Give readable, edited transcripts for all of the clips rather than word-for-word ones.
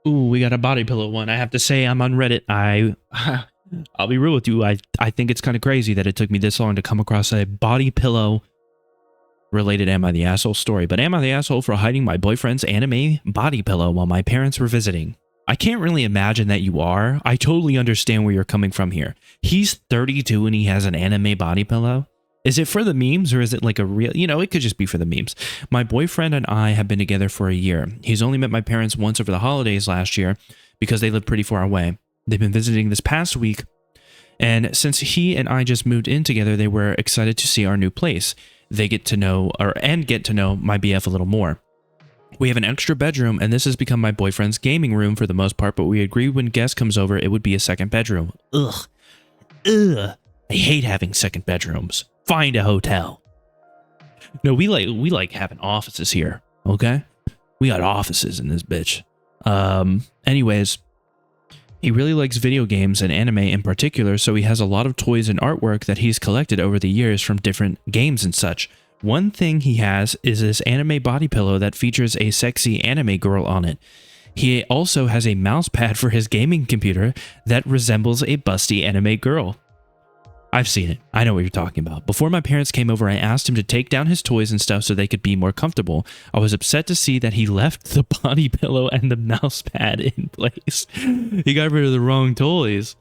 Ooh, we got a body pillow one. I have to say, I'm on Reddit. I'll be real with you. I think it's kind of crazy that it took me this long to come across a body pillow related Am I the Asshole story. But am I the asshole for hiding my boyfriend's anime body pillow while my parents were visiting? I can't really imagine that you are. I totally understand where you're coming from here. He's 32 and he has an anime body pillow. Is it for the memes or is it like a real, it could just be for the memes. My boyfriend and I have been together for a year. He's only met my parents once over the holidays last year because they live pretty far away. They've been visiting this past week. And since he and I just moved in together, they were excited to see our new place. They get to know my BF a little more. We have an extra bedroom, and this has become my boyfriend's gaming room for the most part, but we agreed when guests comes over, it would be a second bedroom. Ugh. I hate having second bedrooms. Find a hotel. No, we like having offices here, okay? We got offices in this bitch. Anyways, he really likes video games and anime in particular, so he has a lot of toys and artwork that he's collected over the years from different games and such. One thing he has is this anime body pillow that features a sexy anime girl on it. He also has a mouse pad for his gaming computer that resembles a busty anime girl. I've seen it. I know what you're talking about. Before my parents came over, I asked him to take down his toys and stuff so they could be more comfortable. I was upset to see that he left the body pillow and the mouse pad in place. He got rid of the wrong toys.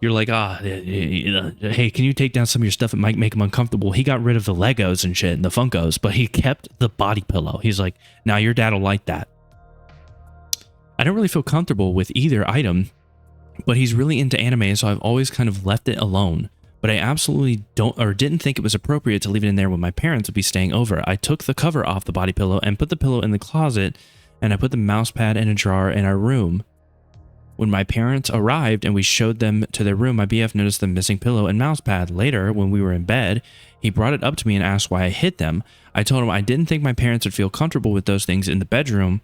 You're like, hey, can you take down some of your stuff? It might make him uncomfortable. He got rid of the Legos and shit and the Funkos, but he kept the body pillow. He's like, now your dad will like that. I don't really feel comfortable with either item, but he's really into anime, so I've always kind of left it alone. But I absolutely didn't think it was appropriate to leave it in there when my parents would be staying over. I took the cover off the body pillow and put the pillow in the closet, and I put the mouse pad in a drawer in our room. When my parents arrived and we showed them to their room, my BF noticed the missing pillow and mouse pad. Later, when we were in bed, he brought it up to me and asked why I hid them. I told him I didn't think my parents would feel comfortable with those things in the bedroom,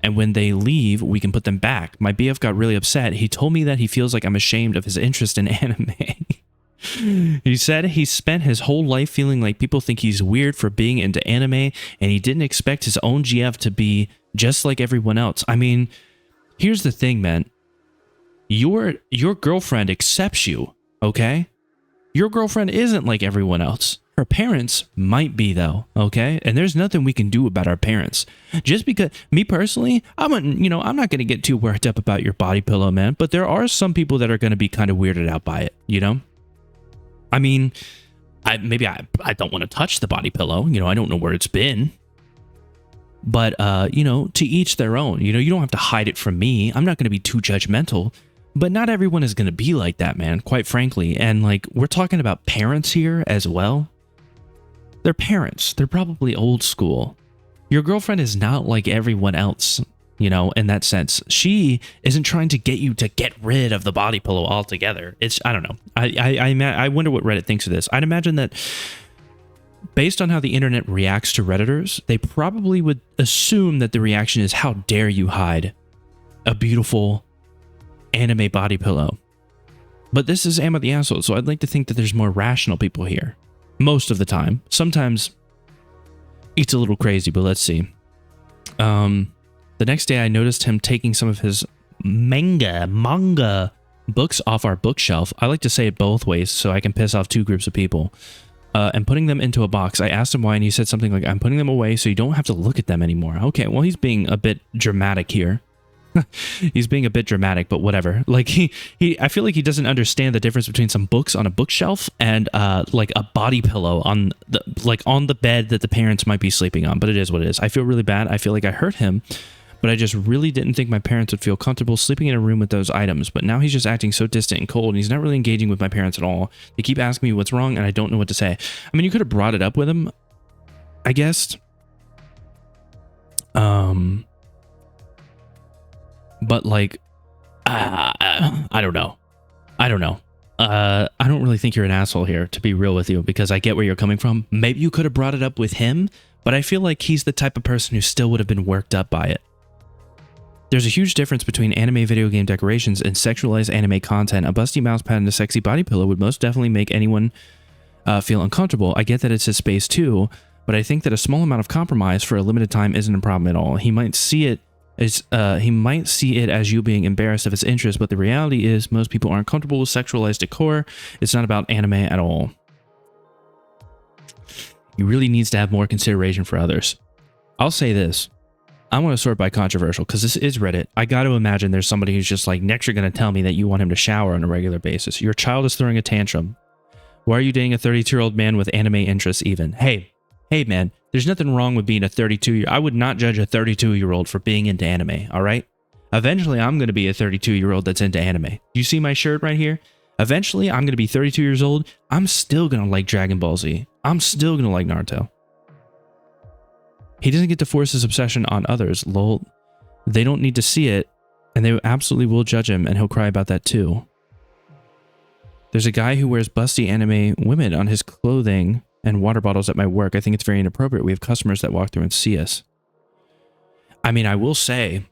and when they leave, we can put them back. My BF got really upset. He told me that he feels like I'm ashamed of his interest in anime. He said he spent his whole life feeling like people think he's weird for being into anime, and he didn't expect his own GF to be just like everyone else. I mean, here's the thing, man. Your girlfriend accepts you, okay? Your girlfriend isn't like everyone else. Her parents might be, though, okay? And there's nothing we can do about our parents. Just because, me personally, I'm not going to get too worked up about your body pillow, man, but there are some people that are going to be kind of weirded out by it, I mean, I don't want to touch the body pillow. I don't know where it's been. But, to each their own. You don't have to hide it from me. I'm not going to be too judgmental. But not everyone is going to be like that, man, quite frankly. And, we're talking about parents here as well. They're parents. They're probably old school. Your girlfriend is not like everyone else, in that sense. She isn't trying to get you to get rid of the body pillow altogether. I don't know. I wonder what Reddit thinks of this. I'd imagine that based on how the internet reacts to Redditors, they probably would assume that the reaction is, how dare you hide a beautiful anime body pillow. But this is Am I the Asshole, so I'd like to think that there's more rational people here. Most of the time. Sometimes it's a little crazy, but let's see. The next day I noticed him taking some of his manga books off our bookshelf. I like to say it both ways so I can piss off two groups of people. And putting them into a box. I asked him why, and he said something like, I'm putting them away so you don't have to look at them anymore. Okay, well, he's being a bit dramatic here. He's being a bit dramatic, but whatever. I feel like he doesn't understand the difference between some books on a bookshelf and a body pillow on the bed that the parents might be sleeping on. But it is what it is. I feel really bad. I feel like I hurt him, but I just really didn't think my parents would feel comfortable sleeping in a room with those items. But now he's just acting so distant and cold, and he's not really engaging with my parents at all. They keep asking me what's wrong, and I don't know what to say. I mean, you could have brought it up with him, I guess. But I don't know. I don't really think you're an asshole here, to be real with you, because I get where you're coming from. Maybe you could have brought it up with him, but I feel like he's the type of person who still would have been worked up by it. There's a huge difference between anime video game decorations and sexualized anime content. A busty mousepad and a sexy body pillow would most definitely make anyone feel uncomfortable. I get that it's his space too, but I think that a small amount of compromise for a limited time isn't a problem at all. He might see it He might see it as you being embarrassed of his interest, but the reality is most people aren't comfortable with sexualized decor. It's not about anime at all. He really needs to have more consideration for others. I'll say this. I want to sort by controversial because this is Reddit. I got to imagine there's somebody who's just like, next you're going to tell me that you want him to shower on a regular basis. Your child is throwing a tantrum. Why are you dating a 32-year-old man with anime interests even? Hey man, there's nothing wrong with being a 32-year-old. I would not judge a 32-year-old for being into anime, all right? Eventually, I'm going to be a 32-year-old that's into anime. You see my shirt right here? Eventually, I'm going to be 32 years old. I'm still going to like Dragon Ball Z. I'm still going to like Naruto. He doesn't get to force his obsession on others, lol. They don't need to see it, and they absolutely will judge him, and he'll cry about that too. There's a guy who wears busty anime women on his clothing and water bottles at my work. I think it's very inappropriate. We have customers that walk through and see us. I mean, I will say,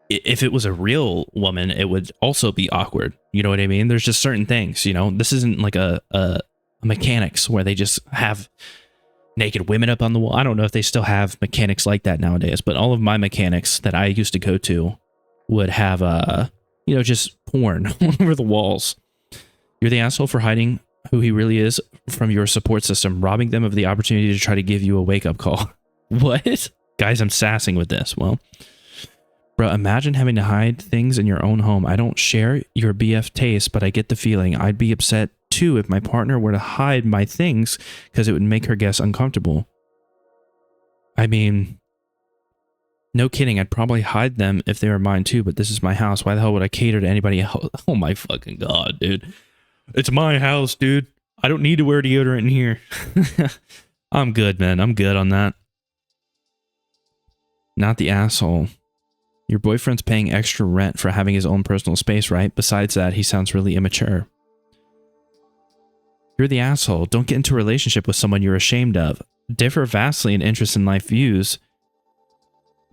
if it was a real woman, it would also be awkward. You know what I mean? There's just certain things, you know? This isn't like a mechanics where they just have naked women up on the wall. I don't know if they still have mechanics like that nowadays, but all of my mechanics that I used to go to would have, you know, just porn all over the walls. You're the asshole for hiding who he really is from your support system, robbing them of the opportunity to try to give you a wake-up call. What? Guys, I'm sassing with this. Well, bro, imagine having to hide things in your own home. I don't share your BF taste, but I get the feeling. I'd be upset too if my partner were to hide my things because it would make her guests uncomfortable. I mean, no kidding. I'd probably hide them if they were mine too, but this is my house. Why the hell would I cater to anybody else? Oh my fucking God, dude. It's my house, dude. I don't need to wear deodorant in here. I'm good, man. I'm good on that. Not the asshole. Your boyfriend's paying extra rent for having his own personal space, right? Besides that, he sounds really immature. You're the asshole. Don't get into a relationship with someone you're ashamed of. Differ vastly in interest and life views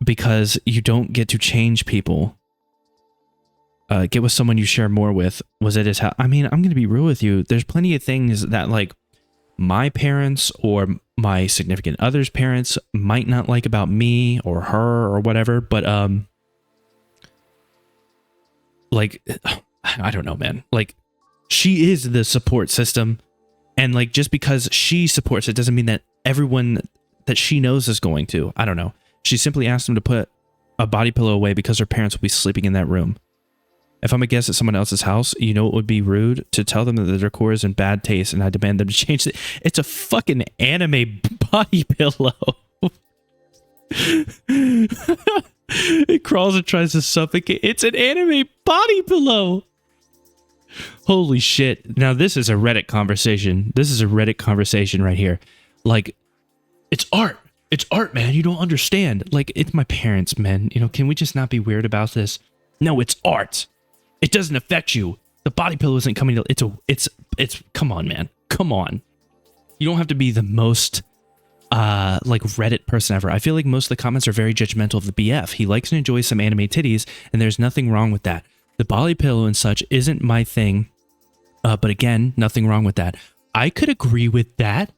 because you don't get to change people. Get with someone you share more with. Was it his house? I mean, I'm going to be real with you. There's plenty of things that like my parents or my significant other's parents might not like about me or her or whatever, but like, I don't know, man. Like, she is the support system, and like, just because she supports it doesn't mean that everyone that she knows is going to. I don't know. She simply asked him to put a body pillow away because her parents will be sleeping in that room. If I'm a guest at someone else's house, you know it would be rude to tell them that the decor is in bad taste and I demand them to change it. It's a fucking anime body pillow. It crawls and tries to suffocate. It's an anime body pillow. Holy shit. Now this is a Reddit conversation. This is a Reddit conversation right here. Like, it's art. It's art, man. You don't understand. Like, it's my parents, man. You know, can we just not be weird about this? No, it's art. It doesn't affect you. The body pillow isn't coming to... It's come on, man. Come on. You don't have to be the most, like, Reddit person ever. I feel like most of the comments are very judgmental of the BF. He likes and enjoys some anime titties, and there's nothing wrong with that. The body pillow and such isn't my thing. But again, nothing wrong with that. I could agree with that.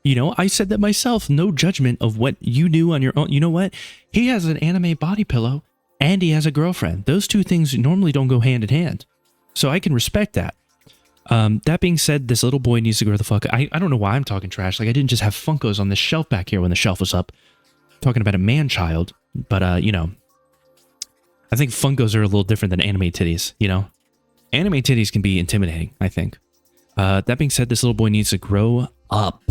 You know, I said that myself. No judgment of what you do on your own. You know what? He has an anime body pillow. And he has a girlfriend. Those two things normally don't go hand in hand. So I can respect that. That being said, this little boy needs to grow the fuck up. I don't know why I'm talking trash. Like, I didn't just have Funkos on this shelf back here when the shelf was up. I'm talking about a man-child. But, you know, I think Funkos are a little different than anime titties, you know? Anime titties can be intimidating, I think. That being said, this little boy needs to grow up.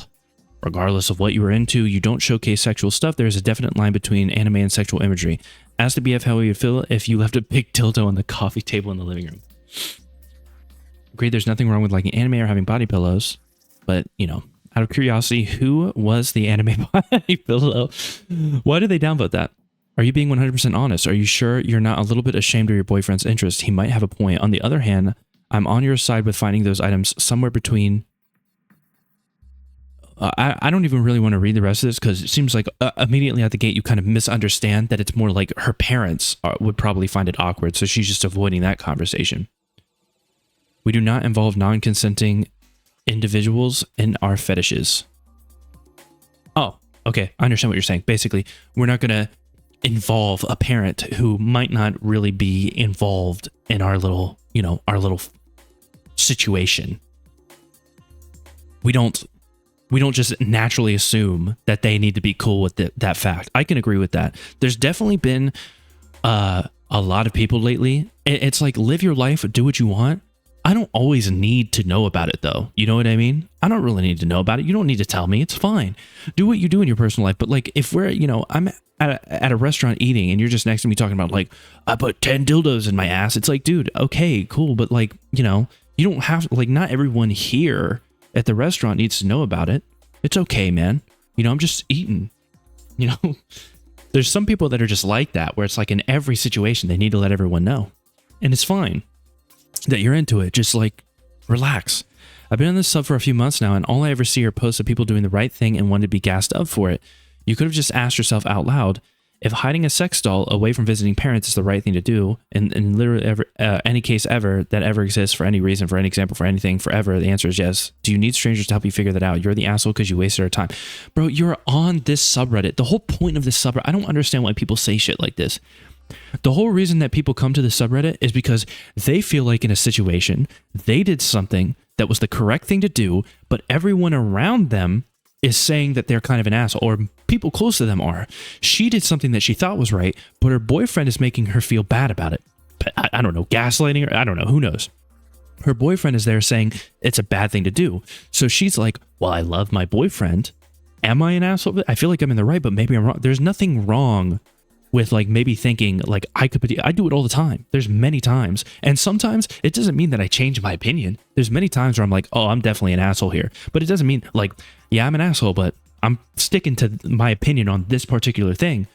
Regardless of what you are into, you don't showcase sexual stuff. There is a definite line between anime and sexual imagery. Ask the BF how you would feel if you left a big dildo on the coffee table in the living room. Agreed, there's nothing wrong with liking anime or having body pillows. But, you know, out of curiosity, who was the anime body pillow? Why did they downvote that? Are you being 100% honest? Are you sure you're not a little bit ashamed of your boyfriend's interest? He might have a point. On the other hand, I'm on your side with finding those items somewhere between... I don't even really want to read the rest of this because it seems like immediately at the gate you kind of misunderstand that it's more like her parents would probably find it awkward, so she's just avoiding that conversation. We do not involve non-consenting individuals in our fetishes. Oh, okay. I understand what you're saying. Basically, we're not going to involve a parent who might not really be involved in our little, our little situation. We don't just naturally assume that they need to be cool with that fact. I can agree with that. There's definitely been a lot of people lately. It's like, live your life, do what you want. I don't always need to know about it, though. You know what I mean? I don't really need to know about it. You don't need to tell me. It's fine. Do what you do in your personal life. But like, if we're, I'm at a restaurant eating and you're just next to me talking about like, I put 10 dildos in my ass. It's like, dude, okay, cool. But like, you don't have, like, not everyone here at the restaurant needs to know about it. It's okay, man. I'm just eating. There's some people that are just like that, where it's like in every situation, they need to let everyone know. And it's fine that you're into it. Just like, relax. I've been on this sub for a few months now, and all I ever see are posts of people doing the right thing and wanting to be gassed up for it. You could have just asked yourself out loud, if hiding a sex doll away from visiting parents is the right thing to do, in literally any case ever that ever exists for any reason, for any example, for anything, forever, the answer is yes. Do you need strangers to help you figure that out? You're the asshole because you wasted our time. Bro, you're on this subreddit. The whole point of this subreddit, I don't understand why people say shit like this. The whole reason that people come to the subreddit is because they feel like in a situation, they did something that was the correct thing to do, but everyone around them is saying that they're kind of an asshole, or people close to them are. She did something that she thought was right, but her boyfriend is making her feel bad about it. I don't know, gaslighting her? I don't know, who knows? Her boyfriend is there saying it's a bad thing to do. So she's like, well, I love my boyfriend. Am I an asshole? I feel like I'm in the right, but maybe I'm wrong. There's nothing wrong with like maybe thinking like I do it all the time. There's many times. And sometimes it doesn't mean that I change my opinion. There's many times where I'm like, oh, I'm definitely an asshole here. But it doesn't mean like, yeah, I'm an asshole, but I'm sticking to my opinion on this particular thing.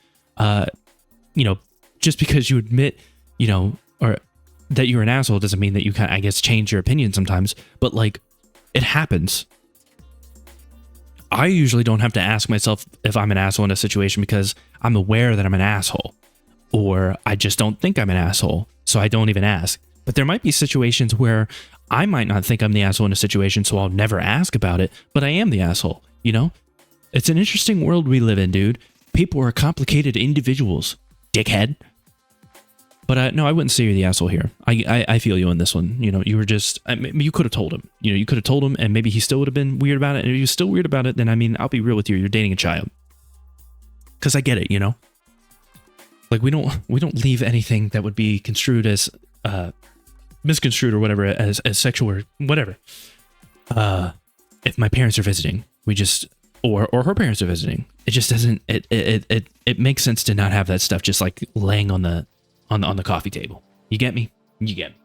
Just because you admit, or that you're an asshole doesn't mean that you can, I guess, change your opinion sometimes. But like, it happens. I usually don't have to ask myself if I'm an asshole in a situation because I'm aware that I'm an asshole, or I just don't think I'm an asshole, so I don't even ask. But there might be situations where I might not think I'm the asshole in a situation, so I'll never ask about it, but I am the asshole, It's an interesting world we live in, dude. People are complicated individuals, dickhead. But no, I wouldn't say you're the asshole here. I feel you on this one. You were just, you could have told him. You could have told him, and maybe he still would have been weird about it. And if he was still weird about it, then I'll be real with you. You're dating a child. Because I get it, Like we don't leave anything that would be construed as misconstrued or whatever as sexual or whatever. If my parents are visiting, we just or her parents are visiting. It just doesn't. It makes sense to not have that stuff just like laying on the coffee table. You get me? You get me.